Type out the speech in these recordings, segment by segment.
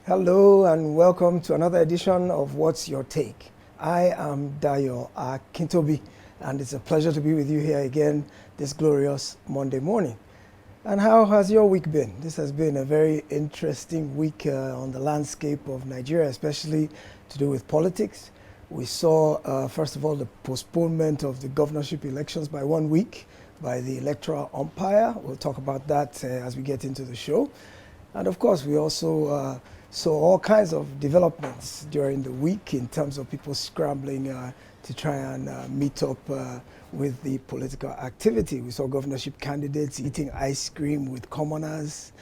Hello and welcome to another edition of What's Your Take? I am Dayo Akintobi and it's a pleasure to be with you here again this glorious Monday morning. And how has your week been? This has been a very interesting week on the landscape of Nigeria, especially to do with politics. We saw, first of all, the postponement of the governorship elections by 1 week by the electoral umpire. We'll talk about that as we get into the show. And of course, we also saw all kinds of developments during the week in terms of people scrambling to try and meet up with the political activity. We saw governorship candidates eating ice cream with commoners.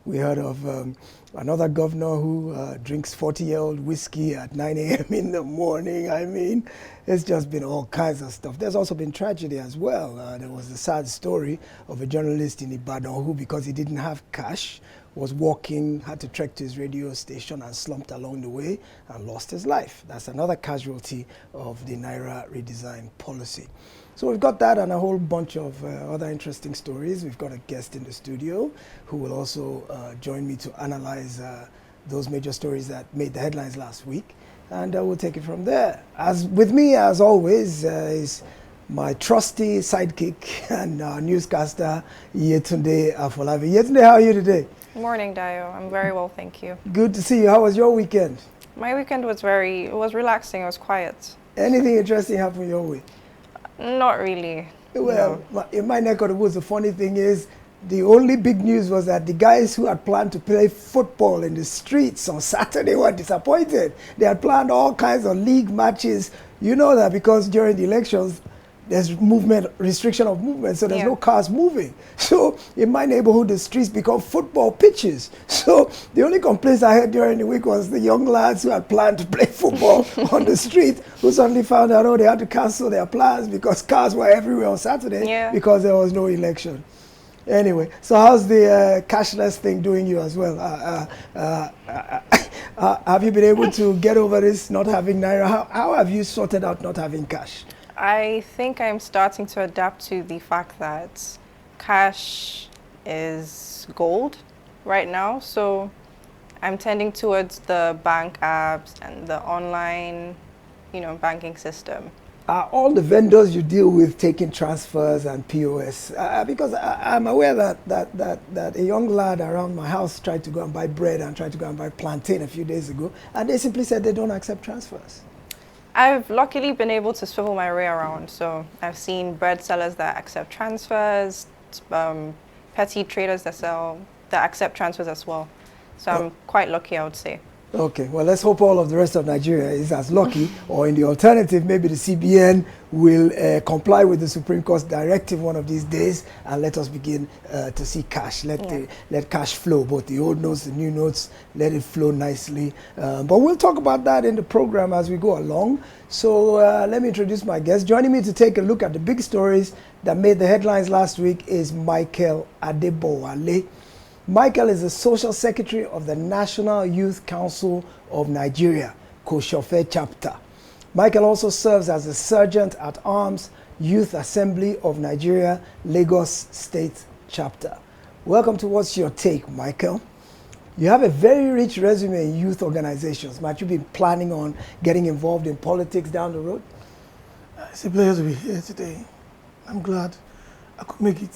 We heard of another governor who drinks 40-year-old whiskey at 9 a.m. in the morning. I mean, it's just been all kinds of stuff. There's also been tragedy as well. There was the sad story of a journalist in Ibadan who, because he didn't have cash, was walking, had to trek to his radio station and slumped along the way and lost his life. That's another casualty of the naira redesign policy. So we've got that and a whole bunch of other interesting stories. We've got a guest in the studio who will also join me to analyze those major stories that made the headlines last week. And we'll take it from there. As with me, as always, is my trusty sidekick and newscaster, Yetunde Afolabi. Yetunde, how are you today? Good morning, Dayo. I'm very well, thank you. Good to see you. How was your weekend? My weekend was relaxing, it was quiet. Anything interesting happened your way? Not really. Well, in my neck of the woods, the funny thing is, the only big news was that the guys who had planned to play football in the streets on Saturday were disappointed. They had planned all kinds of league matches. You know that because during the elections, there's restriction of movement, so there's no cars moving. So in my neighborhood, the streets become football pitches. So the only complaints I heard during the week was the young lads who had planned to play football on the street, who suddenly found out, they had to cancel their plans because cars were everywhere on Saturday because there was no election. Anyway, so how's the cashless thing doing you as well? Have you been able to get over this not having naira? How have you sorted out not having cash? I think I'm starting to adapt to the fact that cash is gold right now. So I'm tending towards the bank apps and the online, banking system. Are all the vendors you deal with taking transfers and POS? Because I'm aware that a young lad around my house tried to go and buy bread and tried to go and buy plantain a few days ago, and they simply said they don't accept transfers. I've luckily been able to swivel my way around. So I've seen bread sellers that accept transfers, petty traders that accept transfers as well. So I'm quite lucky, I would say. Okay, well, let's hope all of the rest of Nigeria is as lucky, or in the alternative, maybe the CBN will comply with the Supreme Court's directive one of these days and let us begin to see cash. Let cash flow, both the old notes, the new notes, let it flow nicely. But we'll talk about that in the program as we go along. So let me introduce my guest. Joining me to take a look at the big stories that made the headlines last week is Michael Adebowale. Michael is the Social Secretary of the National Youth Council of Nigeria, Koshofe chapter. Michael also serves as the Sergeant at Arms, Youth Assembly of Nigeria, Lagos State chapter. Welcome to What's Your Take, Michael? You have a very rich resume in youth organizations. Might you be planning on getting involved in politics down the road? It's a pleasure to be here today. I'm glad I could make it.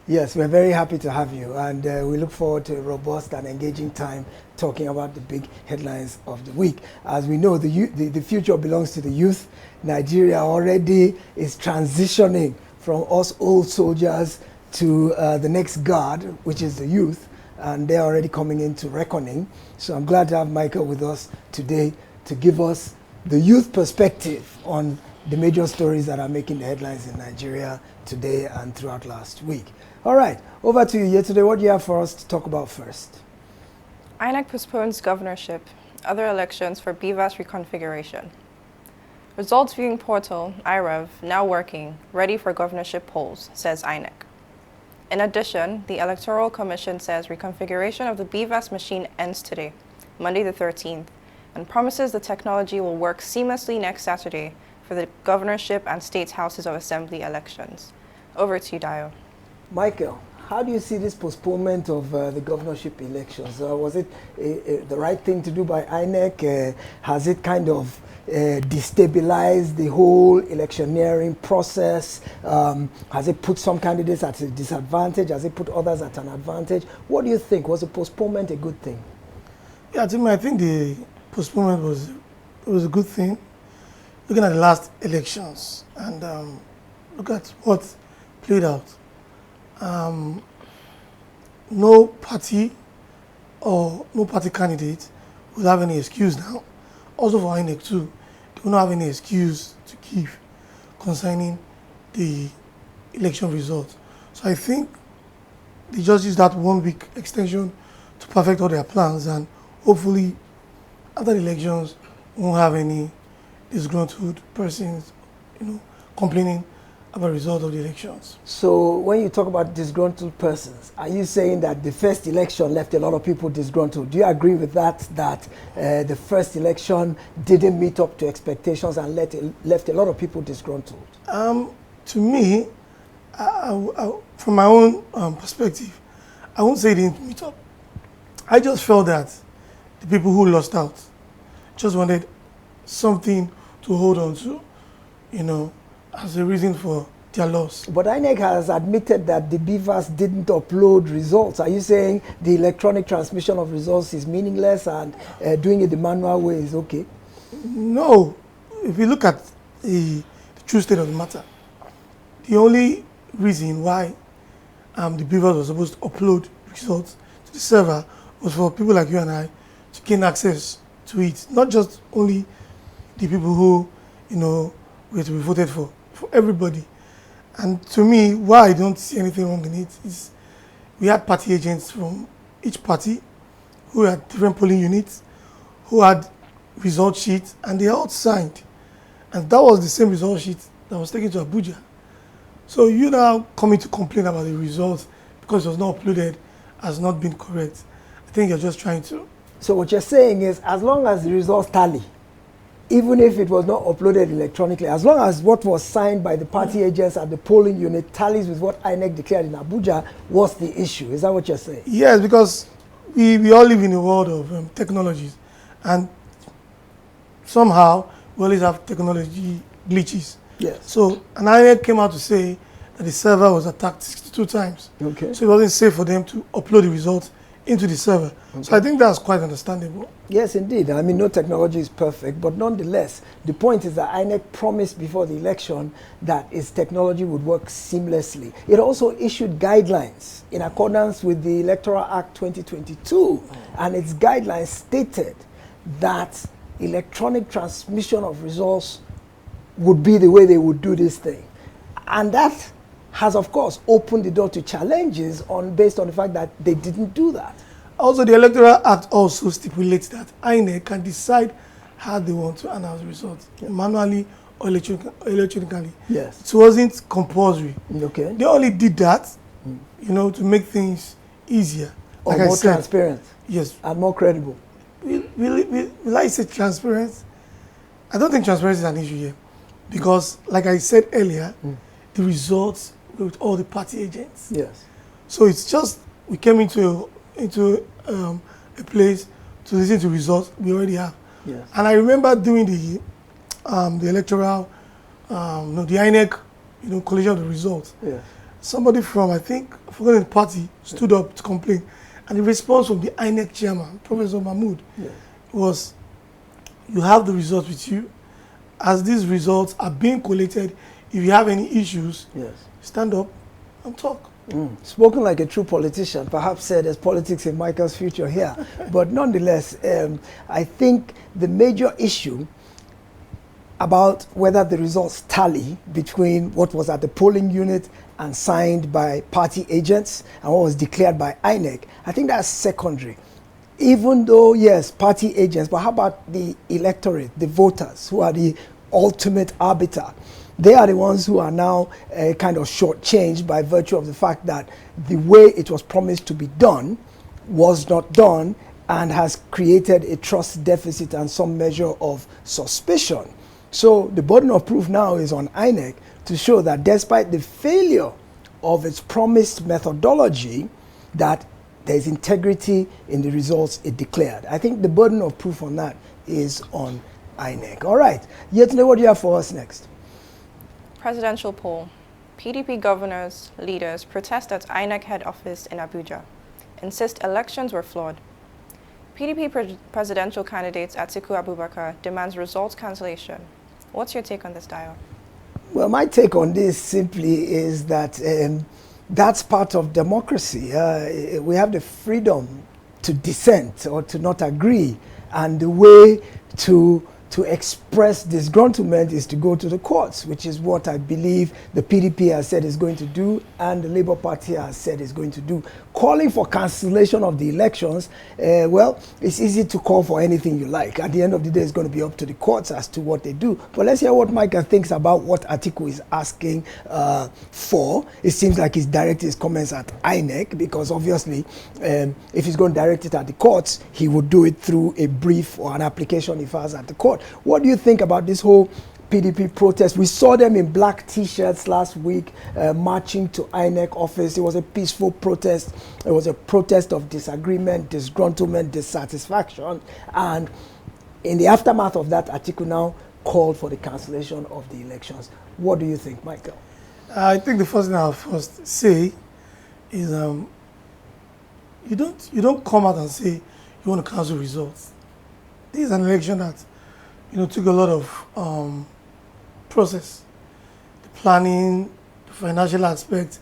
Yes, we're very happy to have you, and we look forward to a robust and engaging time talking about the big headlines of the week. As we know, the future belongs to the youth. Nigeria already is transitioning from us old soldiers to the next guard, which is the youth, and they're already coming into reckoning. So I'm glad to have Michael with us today to give us the youth perspective on the major stories that are making the headlines in Nigeria today and throughout last week. All right, over to you, Yetunde. What do you have for us to talk about first? INEC postpones governorship, other elections for BVAS reconfiguration. Results viewing portal, IREV, now working, ready for governorship polls, says INEC. In addition, the Electoral Commission says reconfiguration of the BVAS machine ends today, Monday the 13th, and promises the technology will work seamlessly next Saturday for the governorship and state houses of assembly elections. Over to you, Dayo. Michael, how do you see this postponement of the governorship elections? Was it the right thing to do by INEC? Has it kind of destabilized the whole electioneering process? Has it put some candidates at a disadvantage? Has it put others at an advantage? What do you think? Was the postponement a good thing? Yeah, I think the postponement was a good thing. Looking at the last elections and look at what played out. No party or no party candidate will have any excuse now. Also for INEC too, they will not have any excuse to give concerning the election results. So I think they just use that 1 week extension to perfect all their plans, and hopefully after the elections we won't have any disgruntled persons, complaining about the result of the elections. So when you talk about disgruntled persons, are you saying that the first election left a lot of people disgruntled? Do you agree with that, the first election didn't meet up to expectations and left a lot of people disgruntled? To me, from my own perspective, I won't say it didn't meet up. I just felt that the people who lost out just wanted something to hold on to, as a reason for their loss. But INEC has admitted that the BVAS didn't upload results. Are you saying the electronic transmission of results is meaningless and doing it the manual way is okay? No. If you look at the true state of the matter, the only reason why the BVAS was supposed to upload results to the server was for people like you and I to gain access to it. Not just only the people who, were to be voted for everybody. And to me, why I don't see anything wrong in it is we had party agents from each party who had different polling units, who had result sheets, and they all signed. And that was the same result sheet that was taken to Abuja. So you now coming to complain about the results because it was not uploaded has not been correct. I think you're just trying to. So what you're saying is, as long as the results tally, even if it was not uploaded electronically, as long as what was signed by the party agents at the polling unit tallies with what INEC declared in Abuja, what's the issue? Is that what you're saying? Yes, because we all live in a world of technologies, and somehow we always have technology glitches. Yes. So an INEC came out to say that the server was attacked 62 times. Okay. So it wasn't safe for them to upload the results into the server. Okay. So I think that's quite understandable. Yes, indeed. I mean, no technology is perfect, but nonetheless, the point is that INEC promised before the election that its technology would work seamlessly. It also issued guidelines in accordance with the Electoral Act 2022, and its guidelines stated that electronic transmission of results would be the way they would do this thing. And that has, of course, opened the door to challenges based on the fact that they didn't do that. Also, the Electoral Act also stipulates that INEC can decide how they want to announce results, manually or electronically. Yes. It wasn't compulsory. Okay. They only did that, to make things easier. Or like more transparent. Yes. And more credible. Will I say transparent? I don't think transparency is an issue here. Because, like I said earlier, the results were with all the party agents. Yes. So it's just, we came into a place to listen to results we already have. Yes. And I remember doing the electoral, the INEC, collation of the results. Yes. Somebody from, I think, I forgot the party, stood up to complain. And the response from the INEC chairman, Professor Mahmood, was, you have the results with you. As these results are being collated, if you have any issues, stand up and talk. Spoken like a true politician, perhaps said there's politics in Michael's future here. But nonetheless, I think the major issue about whether the results tally between what was at the polling unit and signed by party agents and what was declared by INEC, I think that's secondary. Even though, yes, party agents, but how about the electorate, the voters, who are the ultimate arbiter? They are the ones who are now kind of shortchanged by virtue of the fact that the way it was promised to be done was not done and has created a trust deficit and some measure of suspicion. So the burden of proof now is on INEC to show that despite the failure of its promised methodology that there is integrity in the results it declared. I think the burden of proof on that is on INEC. All right, Yetunde, what do you have for us next? Presidential poll. PDP governors, leaders protest at INEC head office in Abuja. Insist elections were flawed. PDP presidential candidate Atiku Abubakar demands results cancellation. What's your take on this, Dio? Well, my take on this simply is that that's part of democracy. We have the freedom to dissent or to not agree, and the way to express disgruntlement is to go to the courts, which is what I believe the PDP has said is going to do and the Labour Party has said is going to do. Calling for cancellation of the elections, well, it's easy to call for anything you like. At the end of the day, it's going to be up to the courts as to what they do. But let's hear what Micah thinks about what Atiku is asking for. It seems like he's directed his comments at INEC because obviously if he's going to direct it at the courts, he would do it through a brief or an application he files at the court. What do you think about this whole PDP protest? We saw them in black t-shirts last week marching to INEC office. It was a peaceful protest. It was a protest of disagreement, disgruntlement, dissatisfaction. And in the aftermath of that, Atiku now called for the cancellation of the elections. What do you think, Michael? I think the first thing I'll first say is you don't come out and say you want to cancel results. This is an election that took a lot of process, the planning, the financial aspect,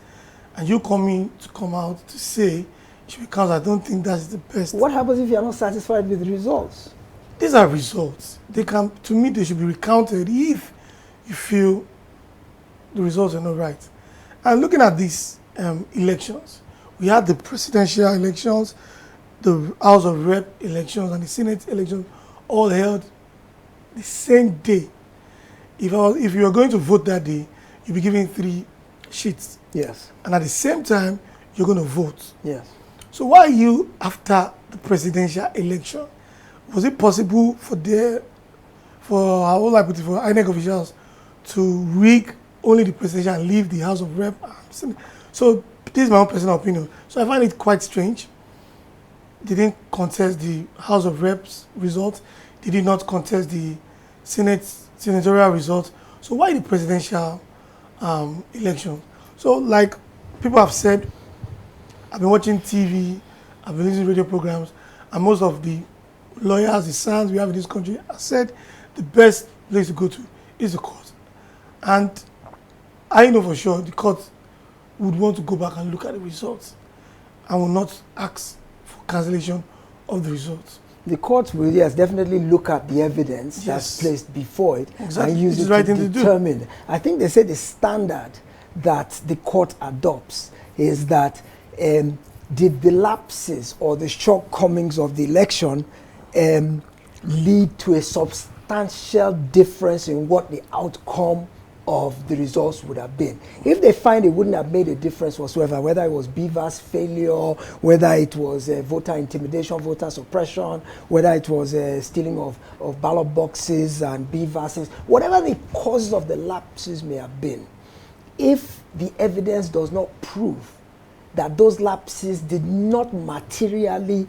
and you come out to say it should be cancelled. I don't think that's the best. What happens if you are not satisfied with the results? These are results. They should be recounted if you feel the results are not right. And looking at these elections, we had the presidential elections, the House of Rep elections, and the Senate elections all held the same day. If you are going to vote that day, you'll be given 3 sheets. Yes. And at the same time, you're going to vote. Yes. So why are you after the presidential election? Was it possible for INEC officials to rig only the presidential and leave the House of Rep? So this is my own personal opinion. So I find it quite strange. They didn't contest the House of Reps result. They did not contest the senatorial result. So why the presidential election? So like people have said, I've been watching TV, I've been listening to radio programs, and most of the lawyers, the SANs we have in this country have said the best place to go to is the court. And I know for sure the court would want to go back and look at the results and will not ask for cancellation of the results. The court will, yes, definitely look at the evidence that's placed before it and use it to determine. I think they say the standard that the court adopts is that did the lapses or the shortcomings of the election lead to a substantial difference in what the outcome of the results would have been. If they find it wouldn't have made a difference whatsoever, whether it was BVAS failure, whether it was voter intimidation, voter suppression, whether it was stealing of ballot boxes and BVASs, whatever the causes of the lapses may have been, if the evidence does not prove that those lapses did not materially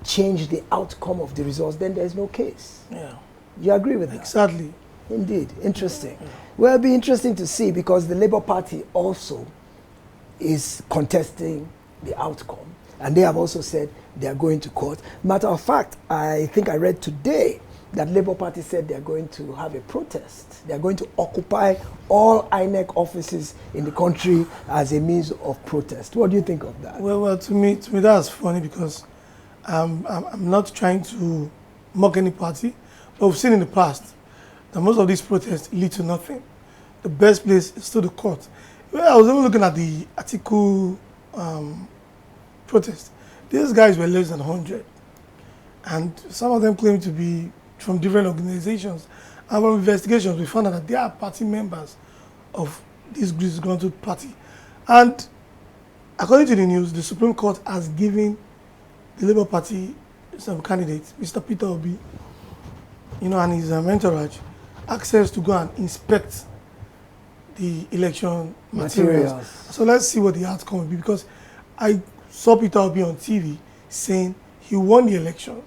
change the outcome of the results, then there's no case. Yeah. You agree with that? Exactly. Indeed. Interesting. Yeah. Well, it'll be interesting to see because the Labour Party also is contesting the outcome. And they have also said they are going to court. Matter of fact, I think I read today that Labour Party said they are going to have a protest. They are going to occupy all INEC offices in the country as a means of protest. What do you think of that? Well, to me that's funny because I'm not trying to mock any party, but we've seen in the past that most of these protests lead to nothing. The best place is still the court. Well, I was even looking at the Atiku protest. These guys were less than 100. And some of them claim to be from different organizations. And from investigations, we found out that they are party members of this disgruntled party. And according to the news, the Supreme Court has given the Labour Party some candidate, Mr. Peter Obi, and his entourage, access to go and inspect the election materials. Materials. So let's see what the outcome will be, because I saw Peter Obi on TV saying he won the elections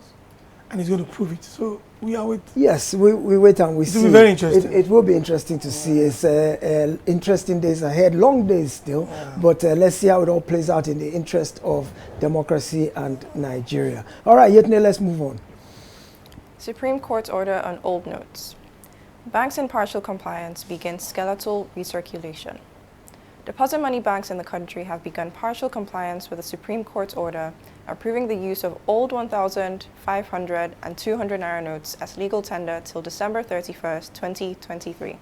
and he's going to prove it. So we are waiting. Yes, we wait and we see. It will be very interesting. It will be interesting to see. It's interesting days ahead, long days still, but let's see how it all plays out in the interest of democracy and Nigeria. All right, Yetne, let's move on. Supreme Court order on old notes. Banks in partial compliance begin skeletal recirculation. Deposit money banks in the country have begun partial compliance with the Supreme Court's order approving the use of old 1,000, 500, and 200 naira notes as legal tender till December 31st, 2023.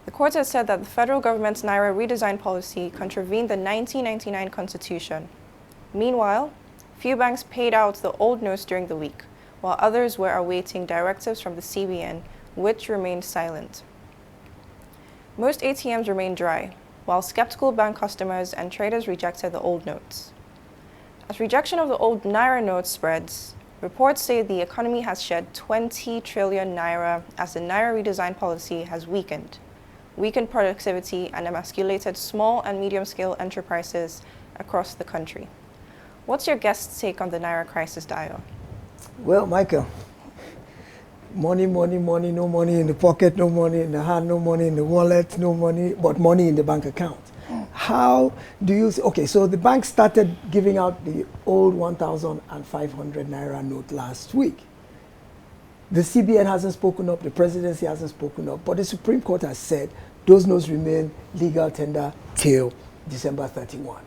The court has said that the federal government's naira redesign policy contravened the 1999 Constitution. Meanwhile, few banks paid out the old notes during the week, while others were awaiting directives from the CBN, which remained silent. Most ATMs remained dry, while skeptical bank customers and traders rejected the old notes. As rejection of the old naira notes spreads, reports say the economy has shed 20 trillion naira as the naira redesign policy has weakened productivity and emasculated small and medium-scale enterprises across the country. What's your guest's take on the naira crisis, Dayo? Well, Michael, money, money, money, no money in the pocket, no money in the hand, no money in the wallet, no money, but money in the bank account. How do you, okay, so the bank started giving out the old 1,500 naira note last week. The CBN hasn't spoken up, the presidency hasn't spoken up, but the Supreme Court has said those notes remain legal tender till December 31.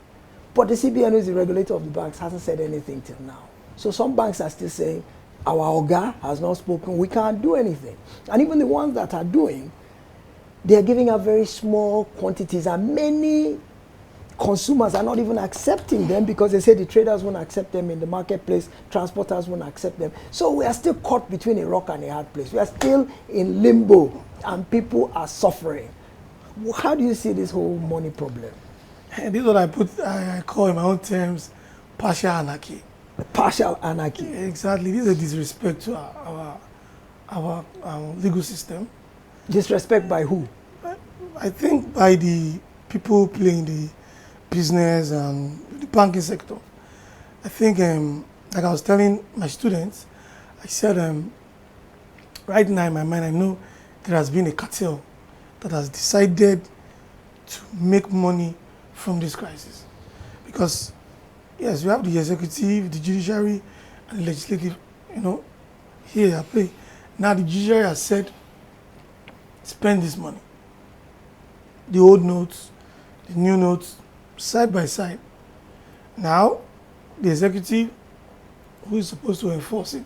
But the CBN, who is the regulator of the banks, hasn't said anything till now. So some banks are still saying, our Oga has not spoken, we can't do anything. And even the ones that are doing, they are giving out very small quantities, and many consumers are not even accepting them because they say the traders won't accept them in the marketplace, transporters won't accept them. So we are still caught between a rock and a hard place. We are still in limbo and people are suffering. How do you see this whole money problem? And this is what I call in my own terms, partial anarchy. Partial anarchy. Exactly. This is a disrespect to our legal system. Disrespect by who? I think by the people playing the business and the banking sector. I think, like I was telling my students, I said, right now in my mind, I know there has been a cartel that has decided to make money from this crisis. Because, yes, we have the executive, the judiciary, and the legislative, here at play. Now the judiciary has said, spend this money. The old notes, the new notes, side by side. Now, the executive, who is supposed to enforce it,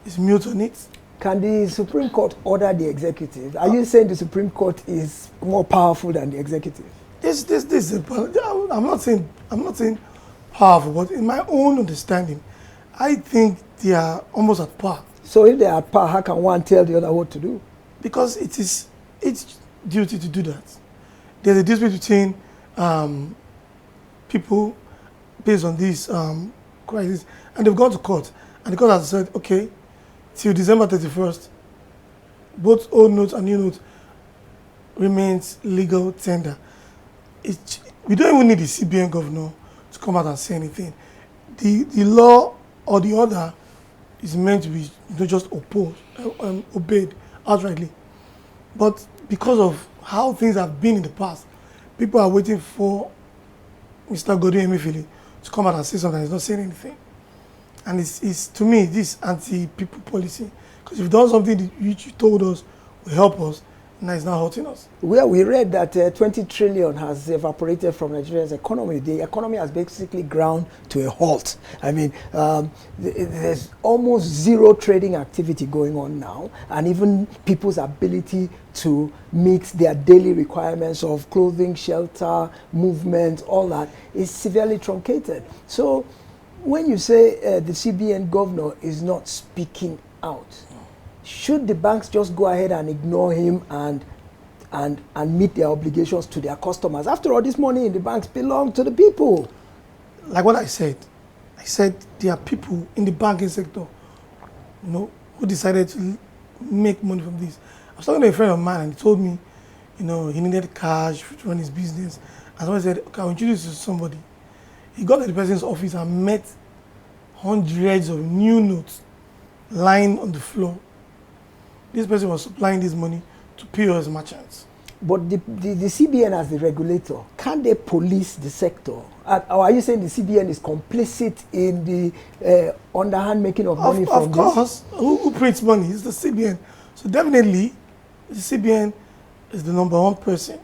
is mute on it. Can the Supreme Court order the executive? Are you saying the Supreme Court is more powerful than the executive? I'm not saying powerful, but in my own understanding, I think they are almost at par. So if they are at par, how can one tell the other what to do? Because it is its duty to do that. There's a dispute between people based on this crisis, and they've gone to court, and the court has said, okay, till December 31st, both old notes and new notes remains legal tender. We don't even need the CBN governor to come out and say anything. The law or the order is meant to be just opposed, obeyed outrightly. But because of how things have been in the past, people are waiting for Mr. Godwin Emefiele to come out and say something. He's not saying anything. And it's to me, this anti-people policy. Because you've done something which you told us will help us, now it's not hurting us. Well, we read that 20 trillion has evaporated from Nigeria's economy. The economy has basically ground to a halt. I mean, there's almost zero trading activity going on now, and even people's ability to meet their daily requirements of clothing, shelter, movement, all that is severely truncated. So when you say the CBN governor is not speaking out, should the banks just go ahead and ignore him and meet their obligations to their customers? After all, this money in the banks belong to the people. Like what I said there are people in the banking sector, who decided to make money from this. I was talking to a friend of mine, and he told me, you know, he needed cash to run his business. And someone said, okay, I'll introduce you to somebody. He got to the person's office and met hundreds of new notes lying on the floor. This person was supplying this money to POS merchants. But the CBN as the regulator, can they police the sector? Or are you saying the CBN is complicit in the underhand making of money from this? Of course. Who prints money? It's the CBN. So definitely, the CBN is the number one person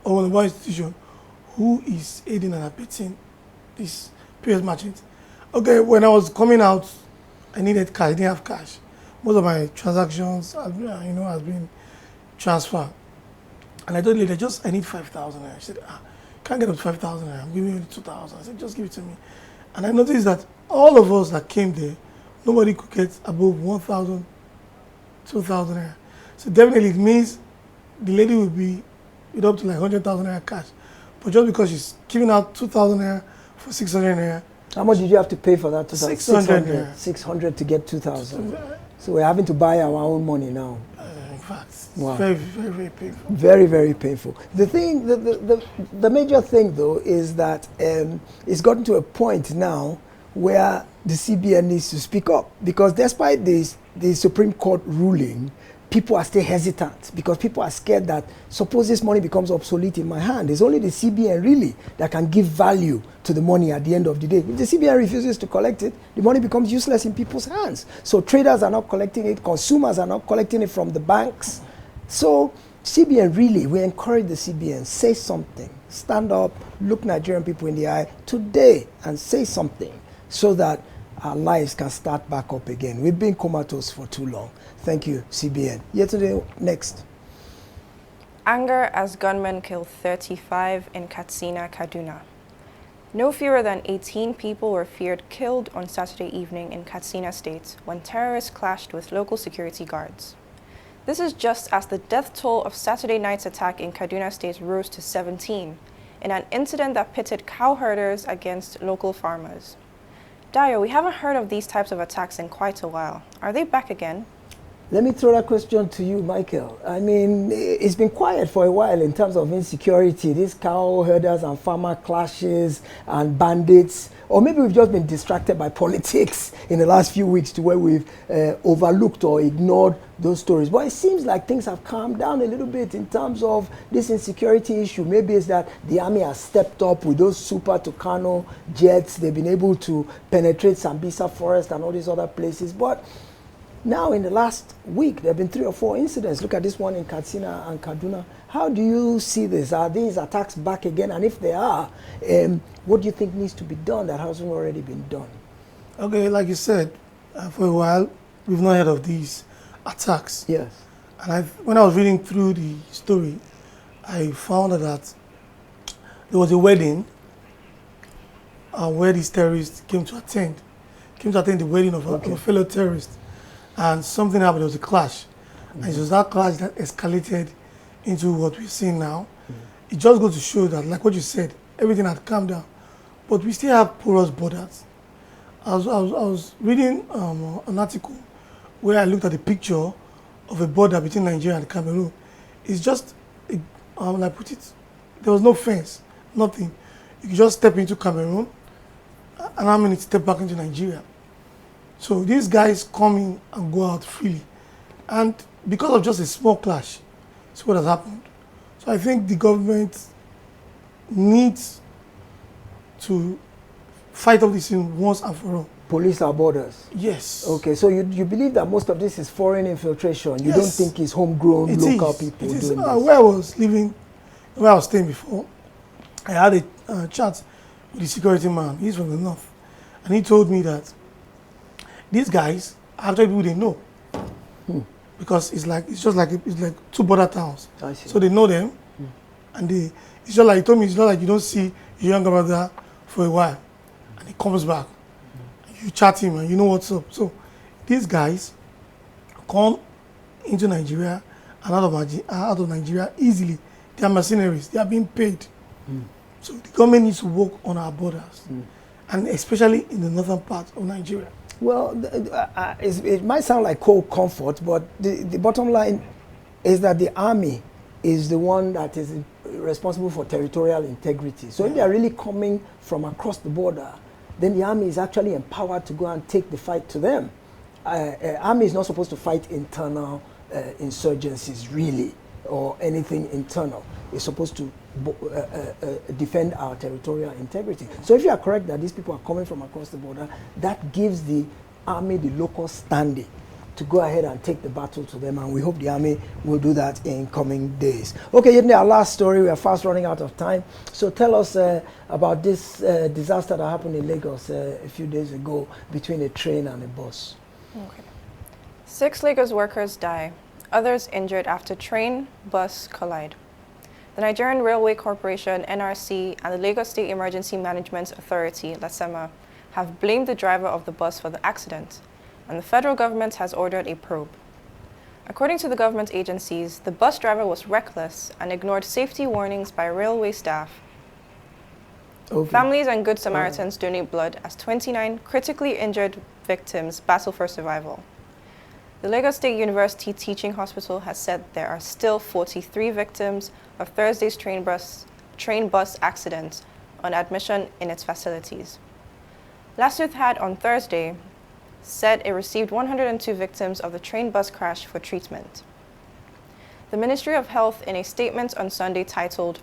or number one institution who is aiding and abetting this POS merchant. Okay, when I was coming out, I needed cash. I didn't have cash. Most of my transactions, you know, has been transferred. And I told the lady, I need 5,000. She said, can't get up to 5,000. I'm giving you only 2,000. I said, just give it to me. And I noticed that all of us that came there, nobody could get above 1,000, 2,000. So definitely it means the lady will be with up to like 100,000 cash. But just because she's giving out 2,000 for 600. How much did you have to pay for that? 600. 600 to get 2,000. So we're having to buy our own money now. In fact, wow. It's very, very, very painful. Very, very painful. The thing, the major thing though is that it's gotten to a point now where the CBN needs to speak up, because despite the Supreme Court ruling, people are still hesitant because people are scared that suppose this money becomes obsolete in my hand, it's only the CBN really that can give value to the money at the end of the day. If the CBN refuses to collect it, the money becomes useless in people's hands. So traders are not collecting it, consumers are not collecting it from the banks. So CBN really, we encourage the CBN, say something, stand up, look Nigerian people in the eye today and say something so that our lives can start back up again. We've been comatose for too long. Thank you, CBN. Yesterday, next. Anger as gunmen kill 35 in Katsina, Kaduna. No fewer than 18 people were feared killed on Saturday evening in Katsina State when terrorists clashed with local security guards. This is just as the death toll of Saturday night's attack in Kaduna State rose to 17 in an incident that pitted cow herders against local farmers. Dayo, we haven't heard of these types of attacks in quite a while. Are they back again? Let me throw that question to you, Michael. I mean, it's been quiet for a while in terms of insecurity, these cow herders and farmer clashes and bandits. Or maybe we've just been distracted by politics in the last few weeks to where we've overlooked or ignored those stories. But it seems like things have calmed down a little bit in terms of this insecurity issue. Maybe it's that the army has stepped up with those Super Tucano jets. They've been able to penetrate Sambisa Forest and all these other places. But now, in the last week, there have been 3 or 4 incidents. Look at this one in Katsina and Kaduna. How do you see this? Are these attacks back again? And if they are, what do you think needs to be done that hasn't already been done? Okay, like you said, for a while, we've not heard of these attacks. Yes. And when I was reading through the story, I found that there was a wedding where these terrorists came to attend the wedding of a fellow terrorist. And something happened, there was a clash. And it was that clash that escalated into what we're seeing now. It just goes to show that, like what you said, everything had calmed down. But we still have porous borders. I was reading an article where I looked at the picture of a border between Nigeria and Cameroon. It's just, I put it, there was no fence, nothing. You could just step into Cameroon, and how many step back into Nigeria. So these guys come in and go out freely. And because of just a small clash, that's what has happened. So I think the government needs to fight off this thing once and for all. Police our borders? Yes. Okay, so you believe that most of this is foreign infiltration? You don't think it's homegrown local people doing this? Where I was living, where I was staying before, I had a chat with the security man. He's from the north. And he told me that these guys are actually people they know, because it's like 2 border towns. I see. So they know them, and it's just like he told me. It's not like you don't see your younger brother for a while, and he comes back, and you chat him, and you know what's up. So these guys come into Nigeria and out of Nigeria easily. They are mercenaries. They are being paid. So the government needs to work on our borders, and especially in the northern part of Nigeria. Well, it might sound like cold comfort, but the bottom line is that the army is the one that is responsible for territorial integrity. So if they are really coming from across the border, then the army is actually empowered to go and take the fight to them. Army is not supposed to fight internal insurgencies, really, or anything internal. It's supposed to defend our territorial integrity. So if you are correct that these people are coming from across the border, that gives the army the local standing to go ahead and take the battle to them, and we hope the army will do that in coming days. Okay, Yedne, our last story, we are fast running out of time. So tell us about this disaster that happened in Lagos a few days ago between a train and a bus. Okay. 6 Lagos workers die, others injured after train-bus collide. The Nigerian Railway Corporation, NRC, and the Lagos State Emergency Management Authority, LASEMA, have blamed the driver of the bus for the accident, and the federal government has ordered a probe. According to the government agencies, the bus driver was reckless and ignored safety warnings by railway staff. Okay. Families and Good Samaritans donate blood as 29 critically injured victims battle for survival. The Lagos State University Teaching Hospital has said there are still 43 victims of Thursday's train bus accident on admission in its facilities. Last Youth had on Thursday said it received 102 victims of the train bus crash for treatment. The Ministry of Health, in a statement on Sunday titled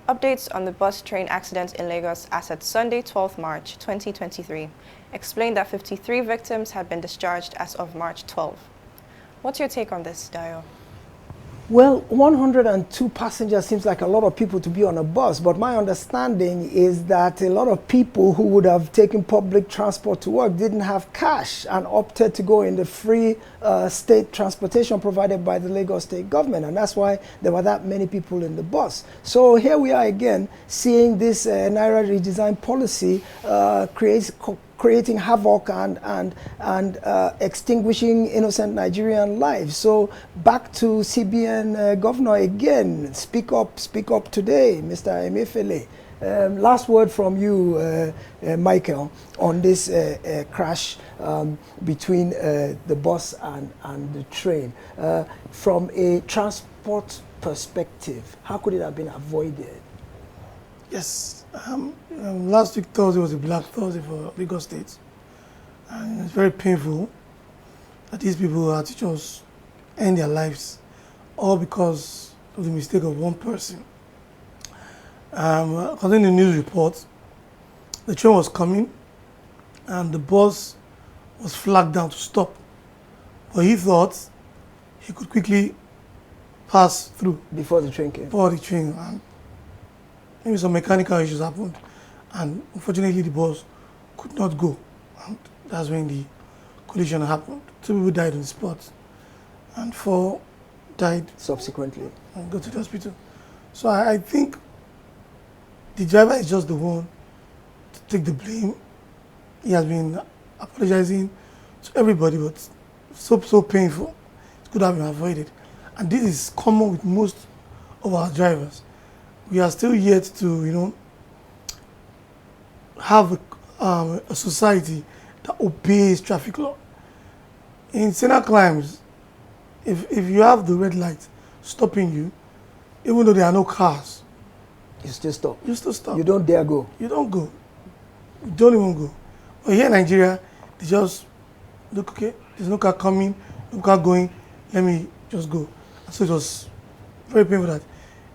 Updates on the Bus Train Accident in Lagos as at Sunday, 12th March 2023, explained that 53 victims had been discharged as of March 12. What's your take on this, Dayo? Well, 102 passengers seems like a lot of people to be on a bus, but my understanding is that a lot of people who would have taken public transport to work didn't have cash and opted to go in the free state transportation provided by the Lagos state government, and that's why there were that many people in the bus. So here we are again, seeing this naira redesign policy creating havoc and extinguishing innocent Nigerian lives. So back to CBN governor again. Speak up today, Mr. Emefiele. Last word from you, Michael, on this crash between the bus and the train. From a transport perspective, how could it have been avoided? Yes, last week Thursday was a Black Thursday for Lagos State, and it's very painful that these people had to just end their lives, all because of the mistake of one person. According to the news report, the train was coming, and the bus was flagged down to stop, but he thought he could quickly pass through Before the train came? Before the train. And maybe some mechanical issues happened, and unfortunately the bus could not go, and that's when the collision happened. 2 people died on the spot, and 4 died Subsequently. and got to the hospital. So I think the driver is just the one to take the blame. He has been apologizing to everybody, but so painful. It could have been avoided, and this is common with most of our drivers. We are still yet to, have a society that obeys traffic law. In Senate climes, if you have the red light stopping you, even though there are no cars, You still stop? you still stop. You don't dare go? You don't go. You don't even go. But here in Nigeria, they just look, okay, there's no car coming, no car going, let me just go. And so it was very painful that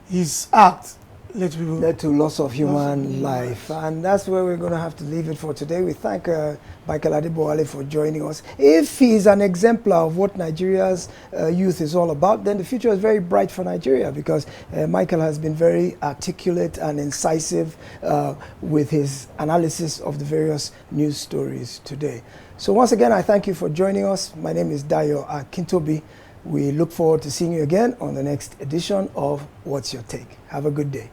his act led to loss of human life. And that's where we're going to have to leave it for today. We thank Michael Adebowale for joining us. If he's an exemplar of what Nigeria's youth is all about, then the future is very bright for Nigeria, because Michael has been very articulate and incisive with his analysis of the various news stories today. So once again, I thank you for joining us. My name is Dayo Akintobi. We look forward to seeing you again on the next edition of What's Your Take? Have a good day.